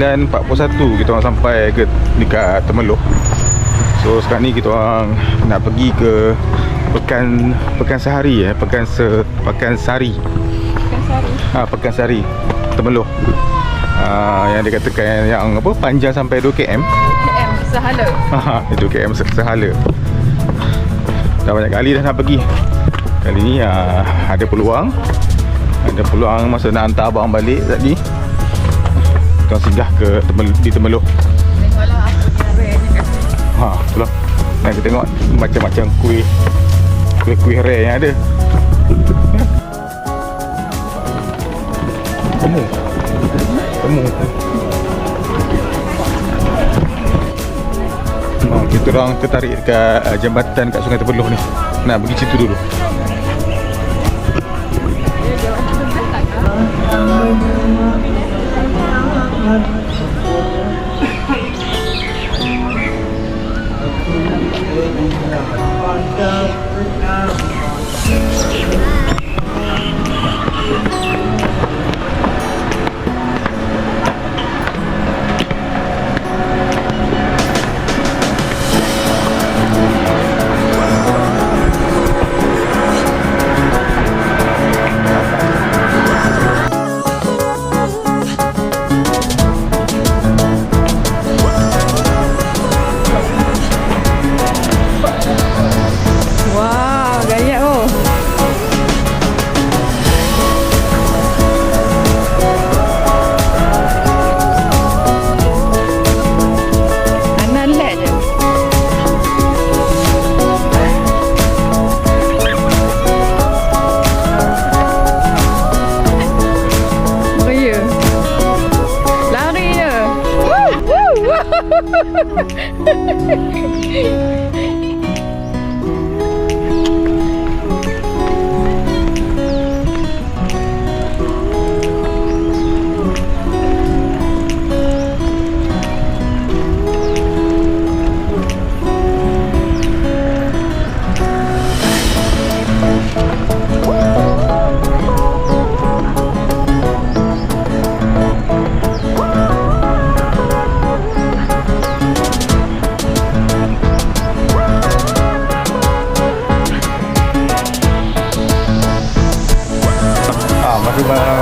9:41 kita orang sampai ke dekat Temerloh. So sekarang ni kita orang nak pergi ke Pekansari Pekansari Temerloh. Yang dikatakan yang apa, panjang sampai 2 km. 2 km sehala. 2 km sehala. Dah banyak kali dah nak pergi. Kali ni ada peluang masa nak hantar abang balik tadi. Kita singgah ke di Temerloh. Tengoklah apa yang rare kat sini. Itulah. Dan kita tengok macam-macam kuih rare yang ada. Temu. Kita orang tertarik dekat jambatan kat Sungai Temerloh ni. Nak pergi situ dulu.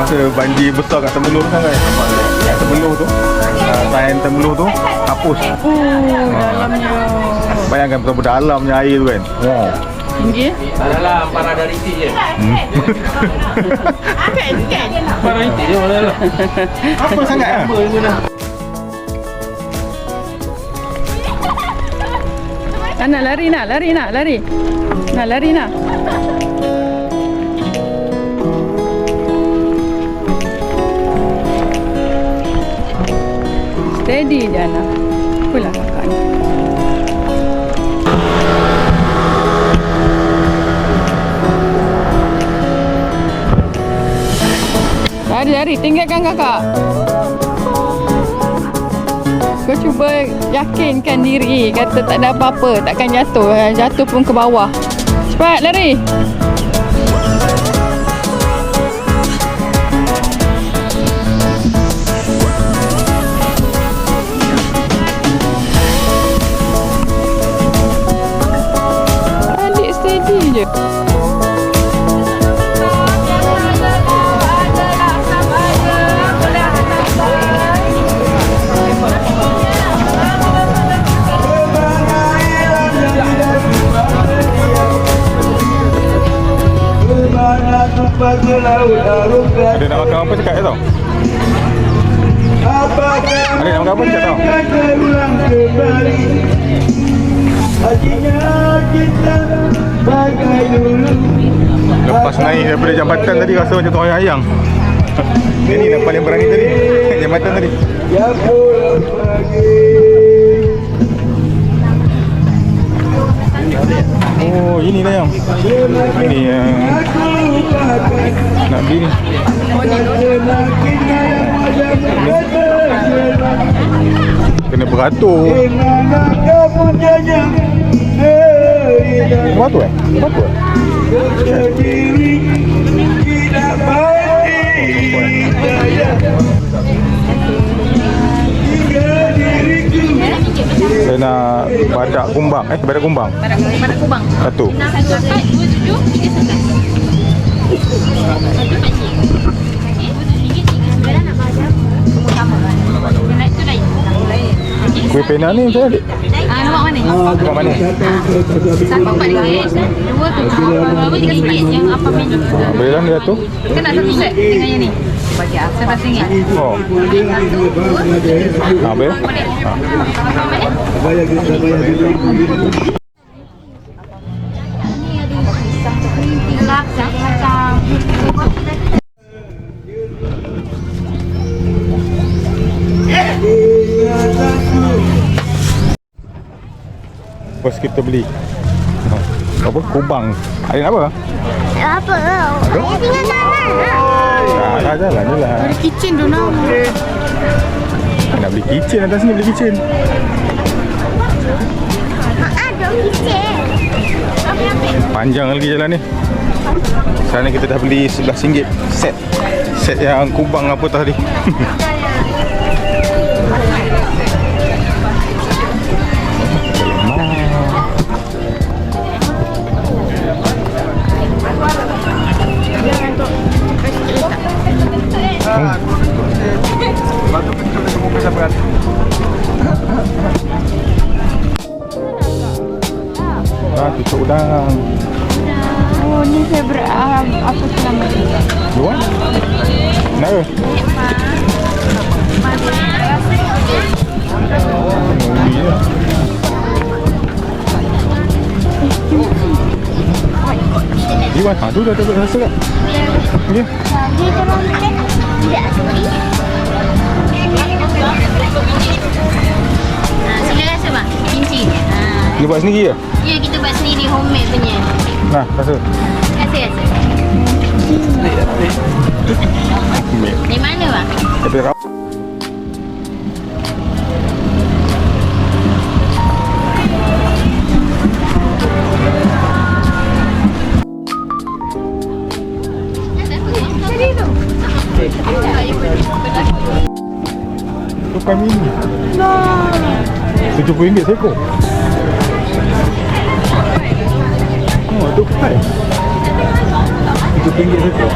Masa banjir besar kat Temerloh kan, kat Temerloh tu, sign Temerloh tu hapus. Dalamnya. Bayangkan betapa dalamnya air tu kan. Tinggi? Dalam parada rintik je. Kan? Parada rintik je mana lah. Apa sangat ah? Nak lari. Nak lari. Steady je anak. Pulang kakak ni. Lari, tinggalkan kakak. Kau cuba yakinkan diri, kata tak ada apa-apa, takkan jatuh. Jatuh pun ke bawah. Cepat lari. Balik steady je. Ada nak makan apa cakap tau? Ada nak makan apa cakap tau? Lepas naik daripada jambatan tadi rasa macam tu ayang. Dia ni yang paling berani tadi. Jambatan tadi. Oh, ini dah yang. Ini yang nak beli ni. Kena beratur. Beratur eh? Beratur eh? Badak kumbang. Badak kumbang. Badak kubang. Satu. 27, Kuih pena ni macam mana, Dik? Nampak mana? Nampak mana? Satu RM4. Dua tu. Berapa RM3 yang apa menu? Boleh lah dia tu. Kan nak satu set dengan yang ni. RM11. Oh. Habis? Pas kita beli apa? Kubang. Ada apa? Apa? Saya tinggal sana. Dah jalan je lah. Ada kitchen tu nak. Nak beli kitchen atas ni, beli kitchen. Ada kitchen. Panjang lagi jalan ni. Sekarang ni kita dah beli RM11 set. Set yang kubang apa tadi. Tutup udang. Oh, ni favorite apa selama ni? Luar? Kenapa? Ubi je. Iwan, tu dah rasa tak? Okay. Lagi kalau kita tidak suri. Sila rasa bang, kimchi. Dia buat sendiri ke? Ya, kita buat sendiri homemade punya. Nah, rasa. Rasa. Dari mana bang? Tapi rap. Tukar mini. RM70 seekor. Oh, tukar. RM70 seekor.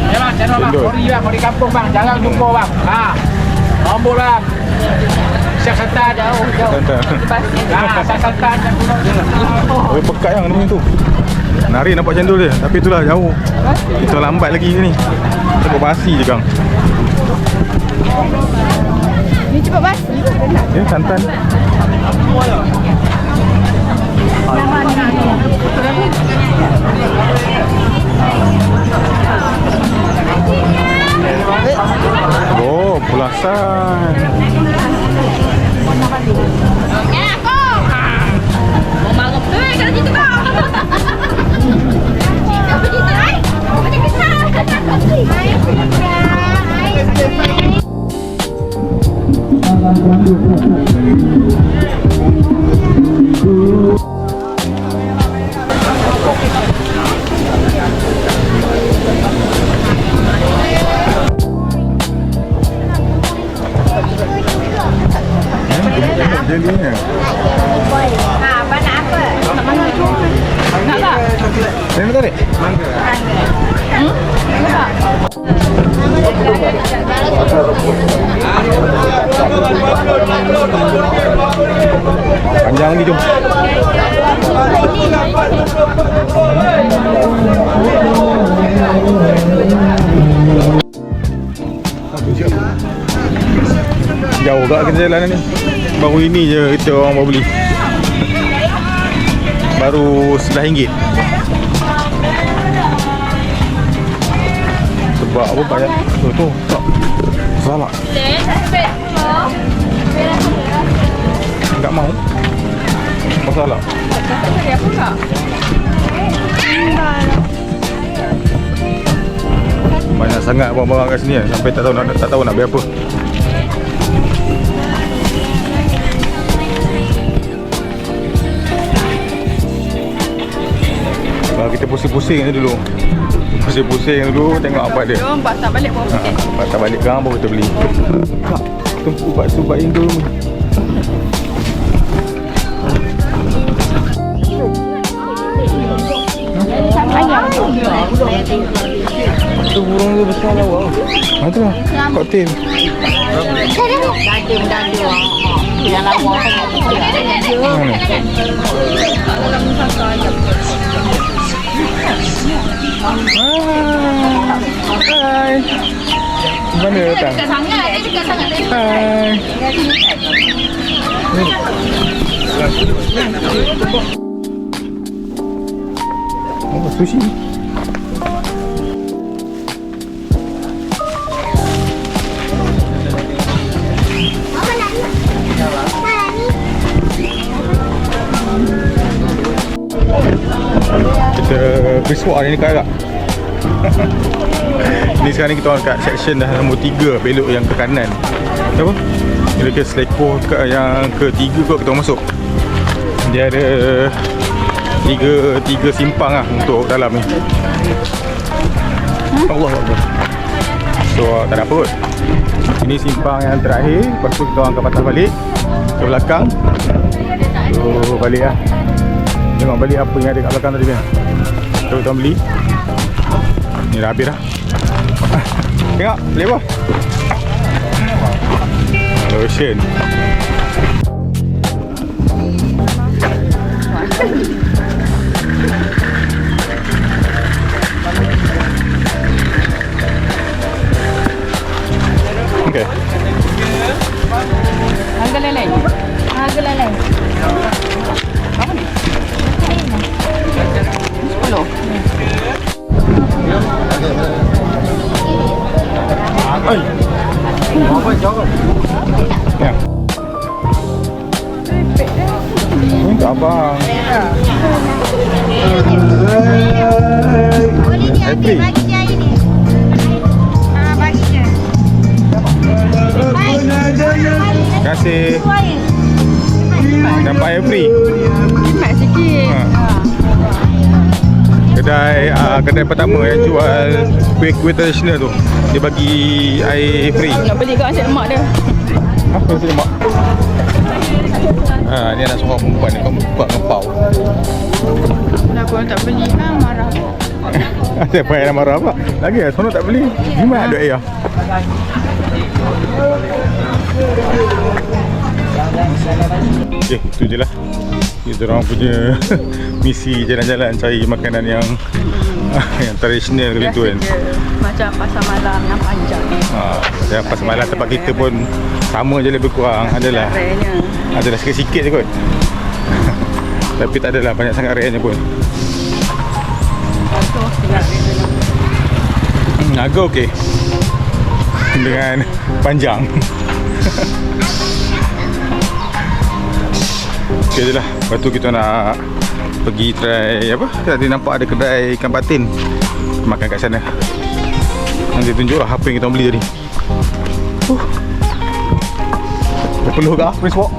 Ya bang, channel bang, sorry bang, kalau di kampung bang, jarang jumpa bang. Nombor bang. Siasatan jauh. Siasatan yang Oh, pekat yang ni tu. Nari nampak cendol dia, tapi itulah jauh. Kita lambat lagi ni. Cepat basi je kang. Ni cepat basi. Dia santan. Oh, pulasan. Ya, aku. Mau marah tu kat situ kau. Apa cerita ai? Macam kisah. Jelinya. Apa nak apa? Nak tak? Saya nak tarik. Panjang ni jom. Jauh tak kita jalan ni. Baru ini je kita orang baru beli. Baru RM11. Sebab apa banyak. Tu tak. Salah. Tak mau. masalah. Cari apa tak? Banyak sangat barang-barang kat sini kan, sampai tak tahu nak beli apa. Kita pusing-pusing dulu. Pusing-pusing dulu tengok apa ada. Jom patah balik pun. Patah balik kan baru kita beli. Tunggu bakso Pak Indo. Tu burung tu besar lah, wow. Macam lah, koktel. Hai. Mana datang? Dekat sangat, dia dekat sangat. Hai. Oh, sushi. Kita bersua hari ni kak. Ni sekarang ni kita orang kat section dah nombor 3, belok yang ke kanan. Apa? Dia ke Seleko kat yang ke-3 kot kita orang masuk. Dia ada tiga simpang lah untuk dalam ni. Allah Allah. So tak ada apa kot. Ini simpang yang terakhir. Lepas tu kita orang akan patah balik ke belakang. So balik lah. Tengok balik apa yang ada kat belakang tadi kan. Kita orang beli. Ni dah habis dah. Tengok, beli apa? Lotion. Okay. Harga lain-lain. Harga lain. Apa ni? 10. Ya. Ini abang. Boleh diambil bagi dia ini. Bagi dia. Baik. Terima kasih. Dapat air free. Jimat sikit. Kedai pertama yang jual kuih-kuih tradisional tu, dia bagi air free. Nak beli kat nasi lemak dia. Apa nasi lemak? Ni anak seorang perempuan ni, kau buka ngepau. Kenapa orang tak beli kan? Marah. Siapa yang nak marah apa? Lagi lah, seronok tak beli. Jimat duit ayah. Okay, itu je lah. Kita orang punya misi jalan-jalan cari makanan yang tradisional gitu kan. Macam pasar malam yang panjang. Dan pasar malam tempat kita pun sama je lebih kurang. Adalah sikit-sikit je kot. Tapi tak adalah banyak sangat rare-nya pun. Harga okey. Dengan panjang. Okay je lah. Lepas tu kita nak pergi try apa? Tadi nampak ada kedai ikan patin. Makan kat sana. Nanti tunjuk lah apa yang kita beli tadi. Dah peluh ke? Prince Walk?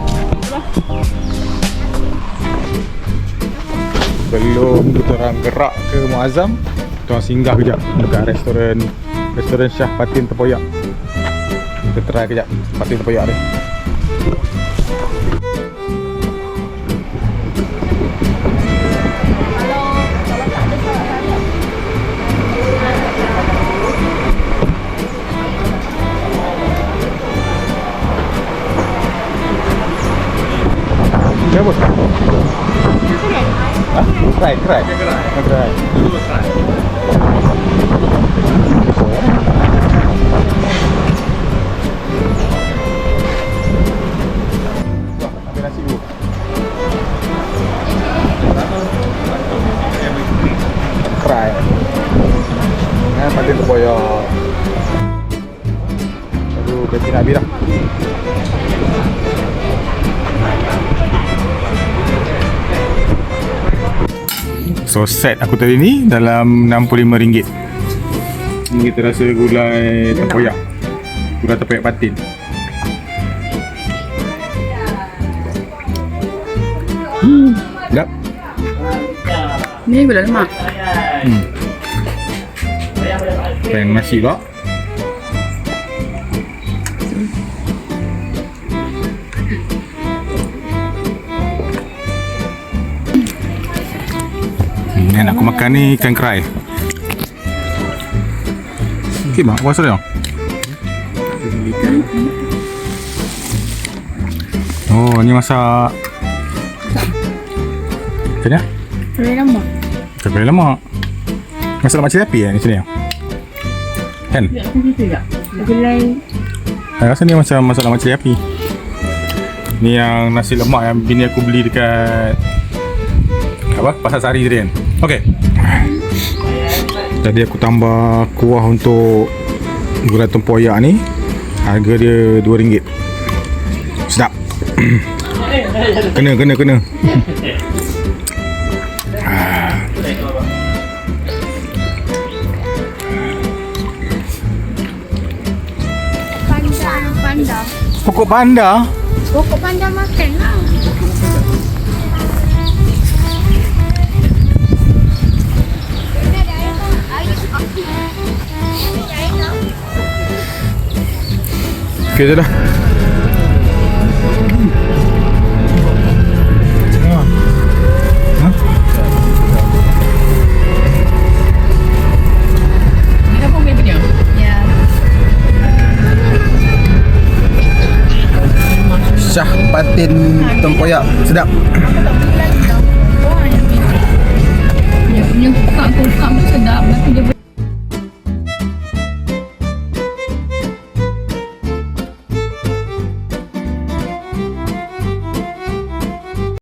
Belum kita orang gerak ke Muazzam, kita orang singgah kejap dekat restoran Shah Patin Tempoyak. Kita try kejap patin tempoyak ni. Ya bos. Hah? Kerai. Kerai. Dulu kerai. Ambil nasi dulu. Kerai. Patin tempoyak. Aduh, bensin habis dah. So set aku tadi ni dalam RM65. Ni kita rasa gulai tempoyak. Gulai tempoyak patin. Sedap. Ni gula lemak. Pengen nasi pula. Ni nak aku makan ni ikan kerai. Okay bang, puasa dia. Oh, ni masak. Macam ni? Gula lemak. Kerai lemak. Masak lemak cili api ni sini. Kan? Gulai. Saya rasa ni macam masak lemak cili api. Ni yang nasi lemak yang bini aku beli dekat apa? Pasar Sari tadi kan. Okey. Jadi aku tambah kuah untuk gulai tempoyak ni. Harga dia RM2. Sedap. Kena. Panda. Pokok panda. Pokok panda makan lah. Okey je dah. Ni apa boleh punya? Ya. Syah patin tempoyak. Sedap. Dia punya kukak tu sedap. Tapi dia